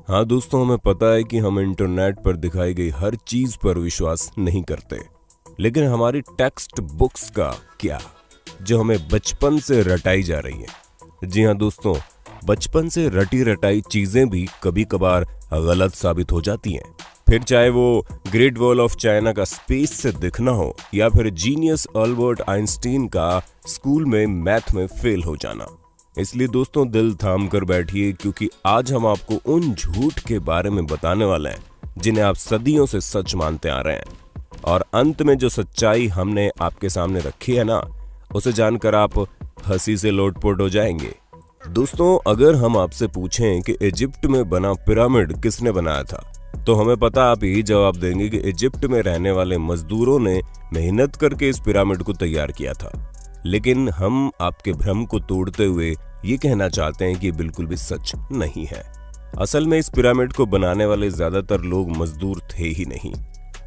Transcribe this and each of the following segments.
हाँ दोस्तों, हमें पता है कि हम इंटरनेट पर दिखाई गई हर चीज पर विश्वास नहीं करते, लेकिन हमारी टेक्स्ट बुक्स का क्या, जो हमें बचपन से रटाई जा रही है। जी हाँ दोस्तों, बचपन से रटी रटाई चीजें भी कभी कभार गलत साबित हो जाती हैं। फिर चाहे वो ग्रेट वॉल ऑफ चाइना का स्पेस से दिखना हो या फिर जीनियस अल्बर्ट आइंस्टीन का स्कूल में मैथ में फेल हो जाना। इसलिए दोस्तों, दिल थाम कर बैठिए, क्योंकि आज हम आपको उन झूठ के बारे में बताने वाले हैं जिन्हें आप सदियों से सच मानते आ रहे हैं। और अंत में जो सच्चाई हमने आपके सामने रखी है ना, उसे जानकर आप हंसी से लोटपोट हो जाएंगे। दोस्तों, अगर हम आपसे पूछें कि इजिप्ट में बना पिरामिड किसने बनाया था, तो हमें पता आप यही जवाब देंगे कि इजिप्ट में रहने वाले मजदूरों ने मेहनत करके इस पिरामिड को तैयार किया था। लेकिन हम आपके भ्रम को तोड़ते हुए ये कहना चाहते हैं कि बिल्कुल भी सच नहीं है। असल में इस पिरामिड को बनाने वाले ज्यादातर लोग मजदूर थे ही नहीं।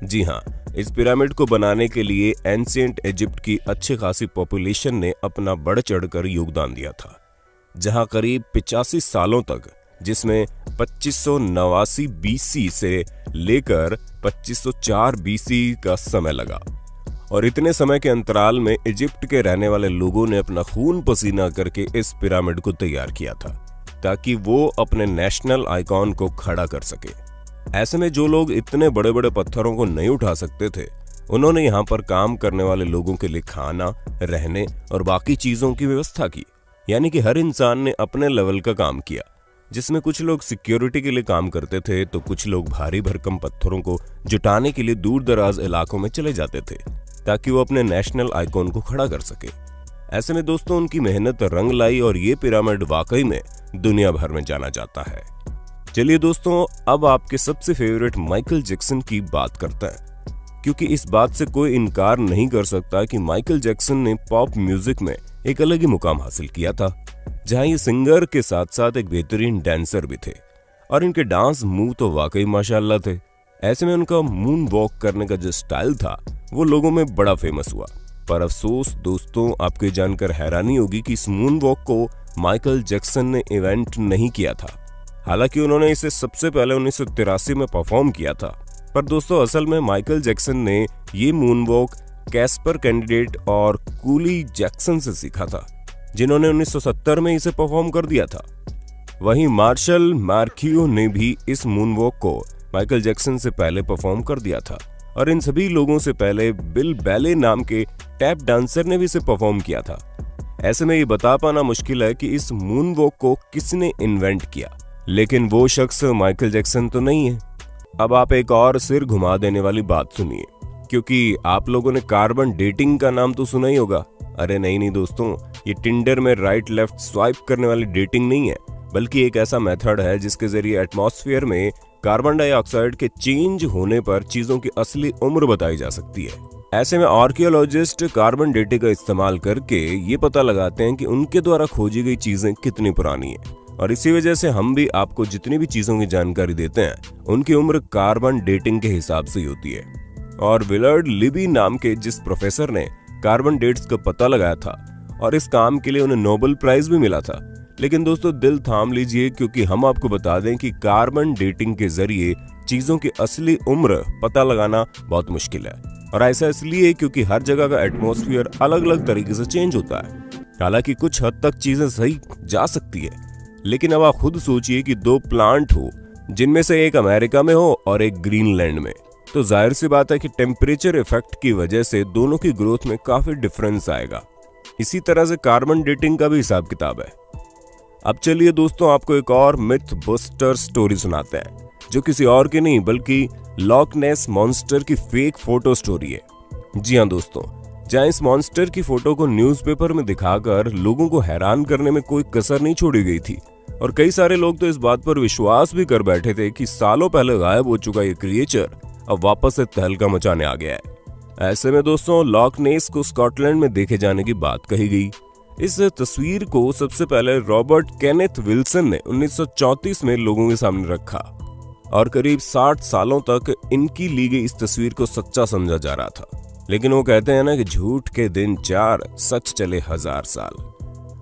जी हाँ, इस पिरामिड को बनाने के लिए एंशिएंट इजिप्ट की अच्छी खासी पॉपुलेशन ने अपना बढ़ चढ़कर योगदान दिया था, जहां करीब 85 सालों तक, जिसमें 2589 बीसी से लेकर 2504 बीसी का समय लगा। और इतने समय के अंतराल में इजिप्ट के रहने वाले लोगों ने अपना खून पसीना करके इस पिरामिड को तैयार किया था, ताकि वो अपने नेशनल आइकॉन को खड़ा कर सके। ऐसे में जो लोग इतने बड़े बड़े पत्थरों को नहीं उठा सकते थे, उन्होंने यहाँ पर काम करने वाले लोगों के लिए खाना, रहने और बाकी चीजों की व्यवस्था की। यानी कि हर इंसान ने अपने लेवल का काम किया, जिसमें कुछ लोग सिक्योरिटी के लिए काम करते थे, तो कुछ लोग भारी भरकम पत्थरों को जुटाने के लिए दूर दराज इलाकों में चले जाते थे, ताकि वो अपने नेशनल आइकॉन को खड़ा कर सके। ऐसे में दोस्तों, उनकी मेहनत रंग लाई और ये पिरामिड वाकई में दुनिया भर में जाना जाता है। चलिए दोस्तों, अब आपके सबसे फेवरेट माइकल जैक्सन की बात करते हैं, क्योंकि इस बात से कोई इनकार नहीं कर सकता कि माइकल जैक्सन ने पॉप म्यूजिक में एक अलग ही मुकाम हासिल किया था, जहां ये सिंगर के साथ साथ एक बेहतरीन डांसर भी थे। और इनके डांस मूव तो वाकई माशाल्लाह थे। ऐसे में उनका मून वॉक करने का जो स्टाइल था, वो लोगों में बड़ा फेमस हुआ। पर अफसोस दोस्तों, आपको ये जानकर हैरानी होगी कि इस मून वॉक को माइकल जैक्सन ने इवेंट नहीं किया था। हालांकि उन्होंने इसे सबसे पहले 1983 में परफॉर्म किया था। पर दोस्तों, असल में माइकल जैक्सन ने ये मून वॉक कैस्पर कैंडिडेट और कूली जैक्सन से सीखा था, जिन्होंने 1970 में इसे परफॉर्म कर दिया था। वहीं मार्शल मार्कियो ने भी इस मून वॉक को माइकल जैक्सन से पहले परफॉर्म कर दिया था, और इन सभी लोगों से पहले बिल बैले नाम के टैप डांसर ने भी इसे परफॉर्म किया था। ऐसे में ये बता पाना मुश्किल है कि इस मून वॉक को किसने इन्वेंट किया, लेकिन वो शख्स माइकल जैक्सन तो नहीं है। अब आप एक और सिर घुमा देने वाली बात सुनिए, क्योंकि आप लोगों ने कार्बन डेटिंग का नाम तो सुना ही होगा। अरे नहीं दोस्तों, ये टिंडर में राइट लेफ्ट स्वाइप करने वाली डेटिंग नहीं है, बल्कि एक ऐसा मेथड है जिसके जरिए एटमॉस्फेयर में कार्बन डाइऑक्साइड के चेंज होने पर चीजों की असली उम्र बताई जा सकती है। ऐसे में आर्कियोलॉजिस्ट कार्बन डेटिंग का इस्तेमाल करके ये पता लगाते हैं कि उनके द्वारा खोजी गई चीजें कितनी पुरानी है। और इसी वजह से हम भी आपको जितनी भी चीजों की जानकारी देते हैं, उनकी उम्र कार्बन डेटिंग के हिसाब से ही होती है। और विलर्ड लिबी नाम के जिस प्रोफेसर ने कार्बन डेट्स का पता लगाया था, और इस काम के लिए उन्हें नोबेल प्राइज भी मिला था। लेकिन दोस्तों, दिल थाम लीजिए, क्योंकि हम आपको बता दें कि कार्बन डेटिंग के जरिए चीजों की असली उम्र पता लगाना बहुत मुश्किल है। और ऐसा इसलिए क्योंकि हर जगह का एटमॉस्फेयर अलग अलग तरीके से चेंज होता है। हालांकि कुछ हद तक चीजें सही जा सकती है, लेकिन अब आप खुद सोचिए कि दो प्लांट हो, जिनमें से एक अमेरिका में हो और एक ग्रीनलैंड में, तो जाहिर सी बात है कि टेम्परेचर इफेक्ट की वजह से दोनों की ग्रोथ में काफी डिफरेंस आएगा। इसी तरह से कार्बन डेटिंग का भी हिसाब किताब है। अब चलिए दोस्तों, आपको एक और मिथ बस्टर स्टोरी सुनाते हैं, जो किसी और की नहीं बल्कि लॉक नेस मॉन्स्टर की फेक फोटो स्टोरी है। जी हाँ दोस्तों, जहां इस मॉन्स्टर की फोटो को न्यूज़पेपर में दिखाकर लोगों को हैरान करने में कोई कसर नहीं छोड़ी गई थी। और कई सारे लोग तो इस बात पर विश्वास भी कर बैठे थे कि सालों पहले गायब हो चुका ये क्रिएचर अब वापस से तहलका मचाने आ गया है। ऐसे में दोस्तों, लॉक नेस को स्कॉटलैंड में देखे जाने की बात कही गई। इस तस्वीर को सबसे पहले रॉबर्ट केनेथ विल्सन ने 1934 में लोगों के सामने रखा, और करीब 60 सालों तक इनकी ली गई इस तस्वीर को सच्चा समझा जा रहा था। लेकिन वो कहते हैं ना कि झूठ के दिन 4, सच चले 1000 साल।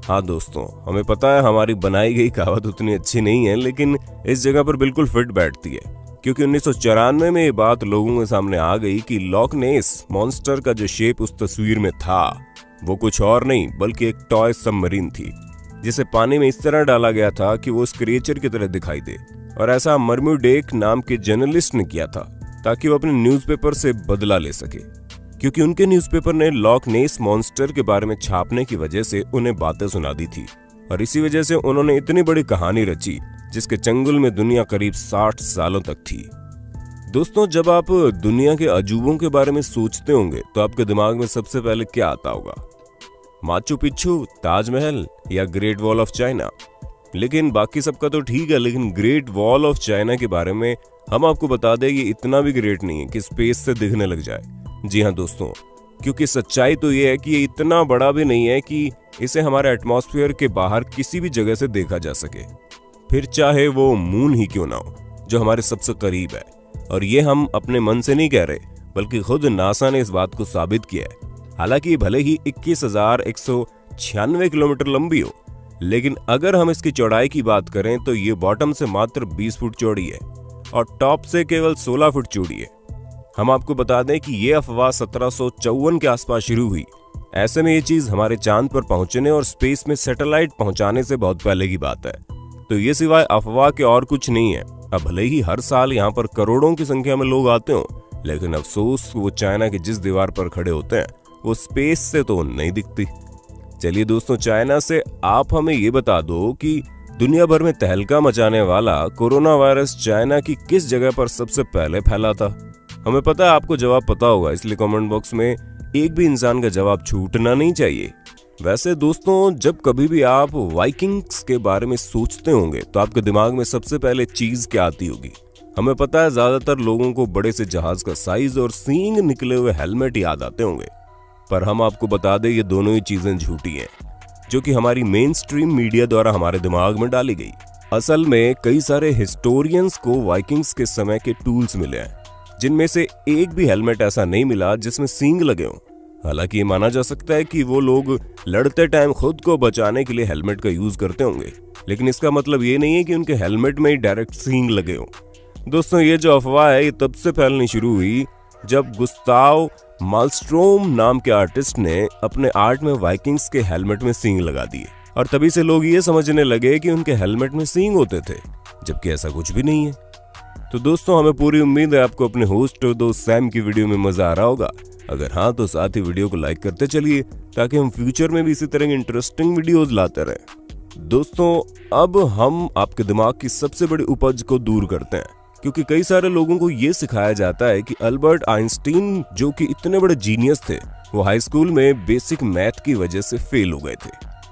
हाँ दोस्तों, हमें पता है हमारी बनाई गई कहावत उतनी अच्छी नहीं है, लेकिन इस जगह पर बिल्कुल फिट बैठती है, क्योंकि 1994 में ये बात लोगों के सामने आ गई कि लॉक नेस मॉन्स्टर का जो शेप उस तस्वीर में था वो कुछ और नहीं बल्कि एक टॉय सबमरीन थी, जिसे पानी में इस तरह डाला गया था कि वो उस क्रिएचर की तरह दिखाई दे। और ऐसा मर्म्यूडेक नाम के जर्नलिस्ट ने किया था ताकि वो अपने न्यूज़पेपर से बदला ले सके, क्योंकि उनके न्यूज़पेपर ने लॉक नेस मॉन्स्टर के बारे में छापने की वजह से उन्हें बातें सुना दी थी। और इसी वजह से उन्होंने इतनी बड़ी कहानी रची जिसके चंगुल में दुनिया करीब 60 सालों तक थी। दोस्तों, जब आप दुनिया के अजूबों के बारे में सोचते होंगे तो आपके दिमाग में सबसे पहले क्या आता होगा? माचू पिच्चू, ताजमहल या ग्रेट वॉल ऑफ चाइना? लेकिन बाकी सबका तो ठीक है, लेकिन ग्रेट वॉल ऑफ चाइना के बारे में हम आपको बता दें ये इतना भी ग्रेट नहीं है कि स्पेस से दिखने लग जाए। जी हाँ दोस्तों, क्योंकि सच्चाई तो ये है कि ये इतना बड़ा भी नहीं है कि इसे हमारे एटमॉस्फेयर के बाहर किसी भी जगह से देखा जा सके, फिर चाहे वो मून ही क्यों ना हो जो हमारे सबसे करीब है। और ये हम अपने मन से नहीं कह रहे, बल्कि खुद नासा ने इस बात को साबित किया है। हालांकि भले ही 21,196 किलोमीटर लंबी हो, लेकिन अगर हम इसकी चौड़ाई की बात करें तो ये बॉटम से मात्र 20 फुट चौड़ी है और टॉप से केवल 16 फुट चौड़ी है। हम आपको बता दें कि ये अफवाह 1754 के आसपास शुरू हुई। ऐसे में ये चीज हमारे चांद पर पहुंचने और स्पेस में सैटेलाइट पहुंचाने से बहुत पहले की बात है, तो ये सिवाय अफवाह के और कुछ नहीं है। अब भले ही हर साल यहाँ पर करोड़ों की संख्या में लोग आते हो, लेकिन अफसोस वो चाइना की जिस दीवार पर खड़े होते हैं वो स्पेस से तो नहीं दिखती। चलिए दोस्तों, चाइना से आप हमें ये बता दो कि दुनिया भर में तहलका मचाने वाला कोरोना वायरस चाइना की किस जगह पर सबसे पहले फैला था? हमें पता है आपको जवाब पता होगा, इसलिए कमेंट बॉक्स में एक भी इंसान का जवाब छूटना नहीं चाहिए। वैसे दोस्तों, जब कभी भी आप वाइकिंग्स के बारे में सोचते होंगे तो आपके दिमाग में सबसे पहले चीज क्या आती होगी? हमें पता है ज्यादातर लोगों को बड़े से जहाज का साइज और सींग निकले हुए हेलमेट याद आते होंगे, पर हम आपको बता दें ये दोनों ही चीजें झूठी हैं, जो कि हमारी मेन स्ट्रीम मीडिया द्वारा हमारे दिमाग में डाली गई। असल में कई सारे हिस्टोरियंस को वाइकिंग्स के समय के टूल्स मिले हैं, जिनमें से एक भी हेलमेट ऐसा नहीं मिला जिसमें सींग लगे हों। हालांकि ये माना जा सकता है कि वो लोग लड़ते टाइम खुद को बचाने के लिए हेलमेट का यूज करते होंगे, लेकिन इसका मतलब ये नहीं है कि उनके हेलमेट में ही डायरेक्ट सींग लगे हों। दोस्तों, ये जो अफवाह है ये तब से फैलनी शुरू हुई जब गुस्ताव मालस्ट्रोम नाम के आर्टिस्ट ने अपने आर्ट में वाइकिंग्स के हेलमेट में सींग लगा दिए, और तभी से लोग ये समझने लगे कि उनके हेलमेट में सींग होते थे, जबकि ऐसा कुछ भी नहीं है। तो दोस्तों, हमें पूरी उम्मीद है आपको अपने होस्ट और दोस्त सैम की वीडियो में मजा आ रहा होगा। अगर हाँ तो साथ ही वीडियो को लाइक करते चलिए ताकि हम फ्यूचर में भी इसी तरह की इंटरेस्टिंग वीडियोस लाते रहें। दोस्तों, अब हम आपके दिमाग की सबसे बड़ी उपज को दूर करते हैं, क्योंकि कई सारे लोगों को ये सिखाया जाता है कि अल्बर्ट आइंस्टीन जो कि इतने बड़े जीनियस थे, वो हाई स्कूल में बेसिक मैथ की वजह से फेल हो गए थे।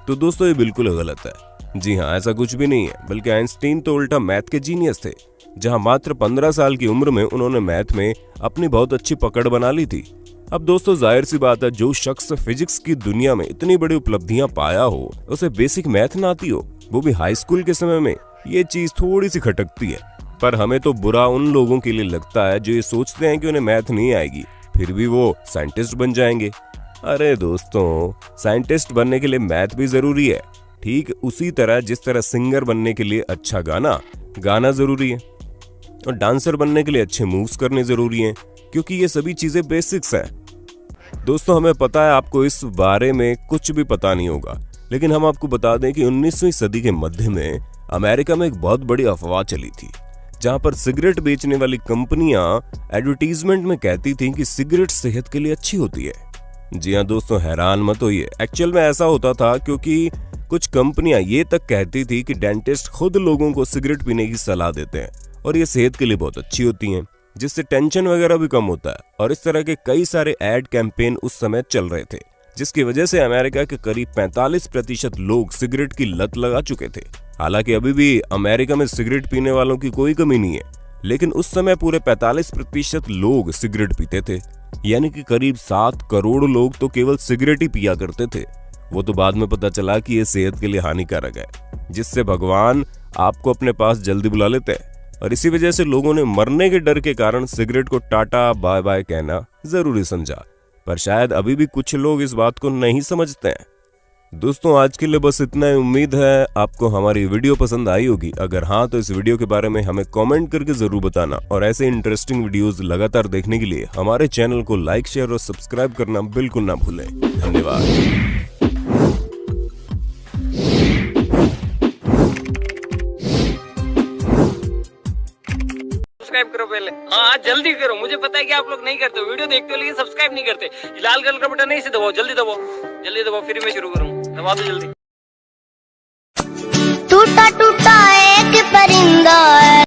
तो दोस्तों, ये बिल्कुल गलत है। जी हाँ, ऐसा कुछ भी नहीं है, बल्कि आइंस्टीन तो उल्टा मैथ के जीनियस थे, जहां मात्र 15 साल की उम्र में उन्होंने मैथ में अपनी बहुत अच्छी पकड़ बना ली थी। अब दोस्तों, जाहिर सी बात है, जो शख्स फिजिक्स की दुनिया में इतनी बड़ी उपलब्धियां पाया हो, उसे बेसिक मैथ ना आती हो, वो भी हाई स्कूल के समय में, ये चीज थोड़ी सी खटकती है। पर हमें तो बुरा उन लोगों के लिए लगता है जो ये सोचते हैं कि उन्हें मैथ नहीं आएगी, फिर भी वो साइंटिस्ट बन जाएंगे। अरे दोस्तों, साइंटिस्ट बनने के लिए मैथ भी जरूरी है, ठीक उसी तरह जिस तरह सिंगर बनने के लिए अच्छा गाना जरूरी है, और डांसर बनने के लिए अच्छे मूव्स करने जरूरी हैं, क्योंकि ये सभी चीजें बेसिक्स हैं। दोस्तों, हमें पता है आपको इस बारे में कुछ भी पता नहीं होगा, लेकिन हम आपको बता दें कि 19वीं सदी के मध्य में अमेरिका में एक बहुत बड़ी अफवाह चली थी, जहां पर सिगरेट बेचने वाली कंपनियां एडवर्टीजमेंट में कहती थीं कि सिगरेट सेहत के लिए अच्छी होती है। जी हाँ दोस्तों, हैरान मत होइए, एक्चुअल में ऐसा होता था क्योंकि कुछ कंपनियां ये तक कहती थी कि डेंटिस्ट खुद लोगों को सिगरेट पीने की सलाह देते हैं और ये सेहत के लिए बहुत अच्छी होती हैं, जिससे टेंशन वगैरह भी कम होता है। और इस तरह के कई सारे एड कैंपेन उस समय चल रहे थे, जिसकी वजह से अमेरिका के करीब 45% लोग सिगरेट की लत लगा चुके थे। हालांकि अभी भी अमेरिका में सिगरेट पीने वालों की कोई कमी नहीं है, लेकिन उस समय पूरे 45% लोग सिगरेट पीते थे, यानी कि करीब 7 करोड़ लोग तो केवल सिगरेट ही पिया करते थे। वो तो बाद में पता चला कि ये सेहत के लिए हानिकारक है, जिससे भगवान आपको अपने पास जल्दी बुला लेते हैं, और इसी वजह से लोगों ने मरने के डर के कारण सिगरेट को टाटा बाय बाय कहना जरूरी समझा। पर शायद अभी भी कुछ लोग इस बात को नहीं समझते हैं। दोस्तों आज के लिए बस इतना ही। उम्मीद है आपको हमारी वीडियो पसंद आई होगी। अगर हाँ तो इस वीडियो के बारे में हमें कमेंट करके जरूर बताना और ऐसे इंटरेस्टिंग वीडियोस लगातार देखने के लिए हमारे चैनल को लाइक, शेयर और सब्सक्राइब करना बिल्कुल ना भूलें। धन्यवाद। सब्सक्राइब करो पहले। हाँ जल्दी करो, मुझे पता है कि आप लोग नहीं करते हो, वीडियो देखते हो लेकिन सब्सक्राइब नहीं करते। लाल कलर का बटन है, इसे दबाओ, जल्दी दबाओ, जल्दी दबाओ, फिर मैं शुरू करूँ। दबा दो जल्दी। टूटा टूटा एक परिंदा है।